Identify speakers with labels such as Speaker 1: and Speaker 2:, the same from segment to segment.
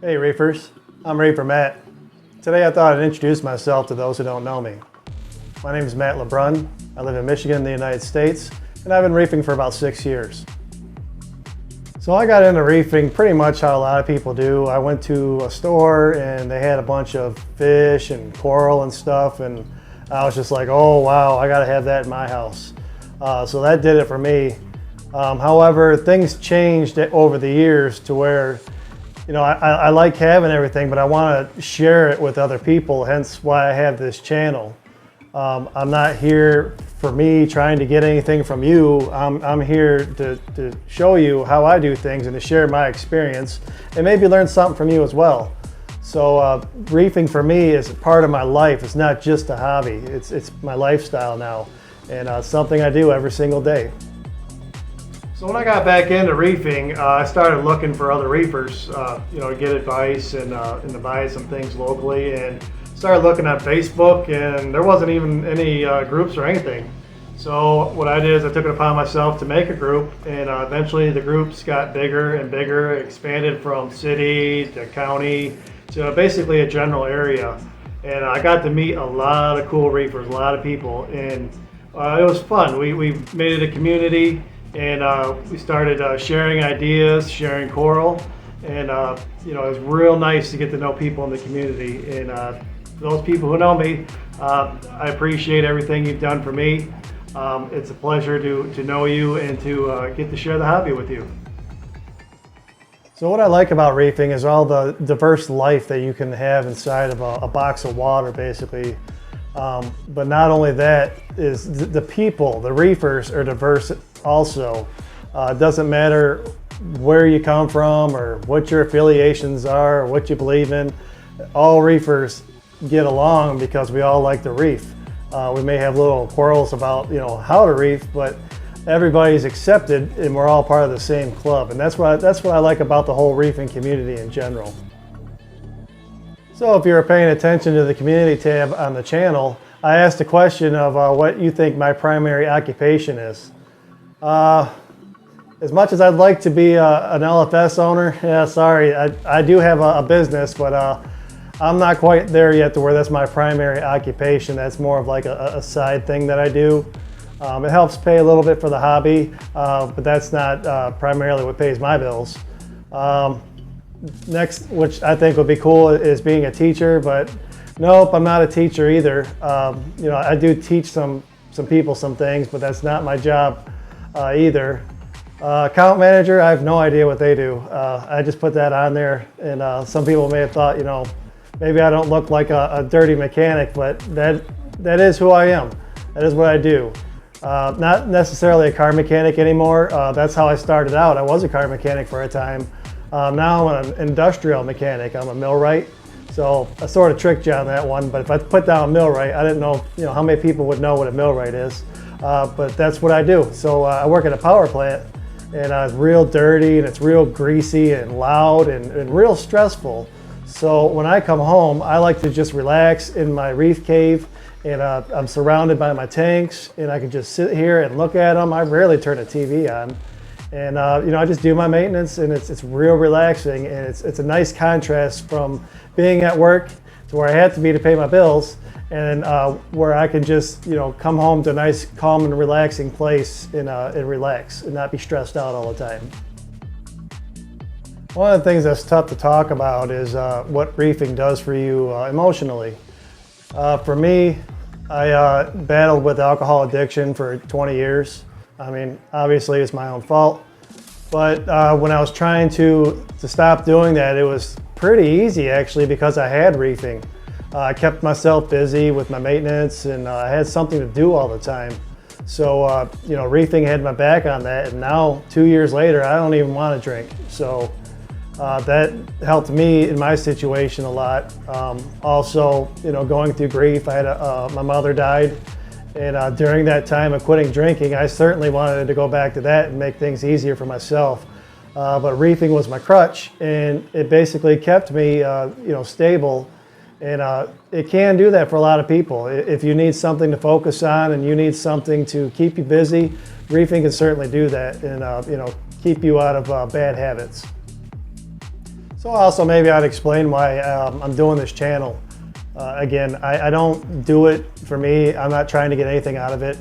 Speaker 1: Hey Reefers, I'm Reefer Matt. Today I thought I'd introduce myself to those who don't know me. My name is Matt LeBrun. I live in Michigan in the United States, and I've been reefing for about 6 years. So I got into reefing pretty much how a lot of people do. I went to a store and they had a bunch of fish and coral and stuff, and I was just like, oh wow, I gotta have that in my house. So that did it for me. However, things changed over the years to where I like having everything, but I want to share it with other people, hence why I have this channel. I'm not here for me trying to get anything from you. I'm here to show you how I do things and to share my experience and maybe learn something from you as well. So reefing for me is part of my life. It's not just a hobby. It's my lifestyle now, and something I do every single day. So when I got back into reefing, I started looking for other reefers, to get advice and to buy some things locally, and started looking at Facebook, and there wasn't even any groups or anything. So what I did is I took it upon myself to make a group, and eventually the groups got bigger and bigger, expanded from city to county to basically a general area. And I got to meet a lot of cool reefers, a lot of people, and it was fun. We made it a community. And we started sharing ideas, sharing coral, and it was real nice to get to know people in the community. And for those people who know me, I appreciate everything you've done for me. It's a pleasure to know you and to get to share the hobby with you. So what I like about reefing is all the diverse life that you can have inside of a box of water, basically. But not only that, is the people, the reefers are diverse also. It doesn't matter where you come from or what your affiliations are or what you believe in. All reefers get along because we all like to reef. We may have little quarrels about how to reef, but everybody's accepted and we're all part of the same club. And that's what I like about the whole reefing community in general. So if you're paying attention to the community tab on the channel, I asked a question of what you think my primary occupation is. As much as I'd like to be an LFS owner, yeah, sorry, I do have a business, but I'm not quite there yet to where that's my primary occupation. That's more of like a side thing that I do. It helps pay a little bit for the hobby, but that's not primarily what pays my bills. Next, which I think would be cool, is being a teacher, but nope, I'm not a teacher either. I do teach some people some things, but that's not my job either. Account manager, I have no idea what they do. I just put that on there, and some people may have thought, maybe I don't look like a dirty mechanic, but that is who I am. That is what I do. Not necessarily a car mechanic anymore. That's how I started out. I was a car mechanic for a time. Now I'm an industrial mechanic. I'm a millwright. So I sort of tricked you on that one, but if I put down millwright, I didn't know, how many people would know what a millwright is. But that's what I do. So I work at a power plant, and it's real dirty, and it's real greasy and loud and real stressful. So when I come home, I like to just relax in my reef cave, and I'm surrounded by my tanks, and I can just sit here and look at them. I rarely turn the TV on. And I just do my maintenance, and it's real relaxing, and it's a nice contrast from being at work to where I have to be to pay my bills, and where I can just come home to a nice, calm and relaxing place and relax and not be stressed out all the time. One of the things that's tough to talk about is what reefing does for you emotionally. For me, I battled with alcohol addiction for 20 years. I mean, obviously it's my own fault, but when I was trying to stop doing that, it was pretty easy actually, because I had reefing. I kept myself busy with my maintenance, and I had something to do all the time. So, reefing had my back on that, and now 2 years later, I don't even want to drink. So that helped me in my situation a lot. Also, going through grief, I had my mother died. And during that time of quitting drinking, I certainly wanted to go back to that and make things easier for myself. But reefing was my crutch, and it basically kept me, stable. And it can do that for a lot of people. If you need something to focus on and you need something to keep you busy, reefing can certainly do that and keep you out of bad habits. So also maybe I'd explain why I'm doing this channel. Again, I don't do it for me. I'm not trying to get anything out of it.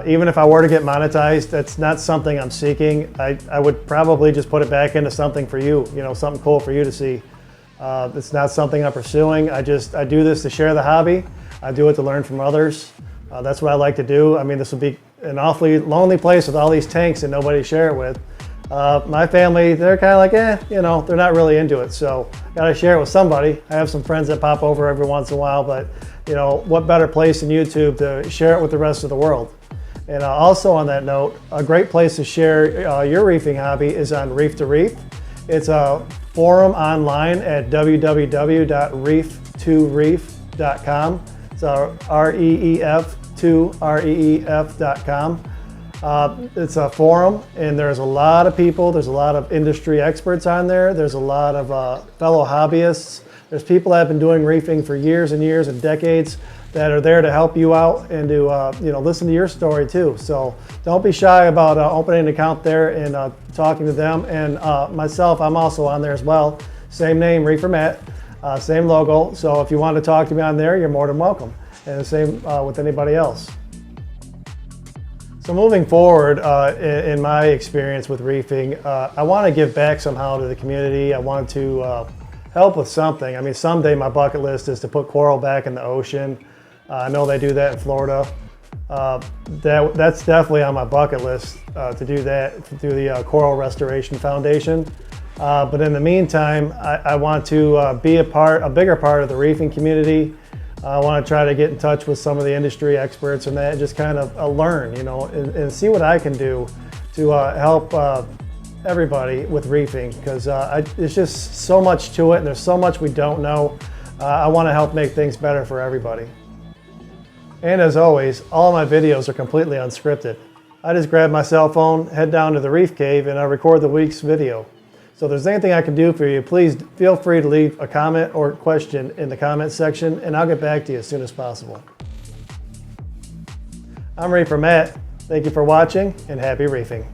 Speaker 1: Even if I were to get monetized, that's not something I'm seeking. I would probably just put it back into something for you, something cool for you to see. It's not something I'm pursuing. I do this to share the hobby. I do it to learn from others. That's what I like to do. I mean, this would be an awfully lonely place with all these tanks and nobody to share it with. My family, they're kind of like, they're not really into it. So gotta share it with somebody. I have some friends that pop over every once in a while, but what better place than YouTube to share it with the rest of the world? And also on that note, a great place to share your reefing hobby is on Reef to Reef. It's a forum online at www.reef2reef.com. So reef2reef.com. It's a forum, and there's a lot of people. There's a lot of industry experts on there. There's a lot of fellow hobbyists. There's people that have been doing reefing for years and years and decades that are there to help you out and to listen to your story too. So don't be shy about opening an account there and talking to them. And myself, I'm also on there as well. Same name, Reefer Matt, same logo. So if you want to talk to me on there, you're more than welcome. And the same with anybody else. So moving forward, in my experience with reefing, I want to give back somehow to the community. I want to help with something. I mean, someday my bucket list is to put coral back in the ocean. I know they do that in Florida. That's definitely on my bucket list to do that through the Coral Restoration Foundation. But in the meantime, I want to be a bigger part of the reefing community. I want to try to get in touch with some of the industry experts and that, and just kind of learn, and see what I can do to help everybody with reefing, because there's just so much to it, and there's so much we don't know. I want to help make things better for everybody. And as always, all my videos are completely unscripted. I just grab my cell phone, head down to the reef cave, and I record the week's video. So if there's anything I can do for you, please feel free to leave a comment or question in the comment section, and I'll get back to you as soon as possible. I'm Reefer Matt. Thank you for watching, and happy reefing.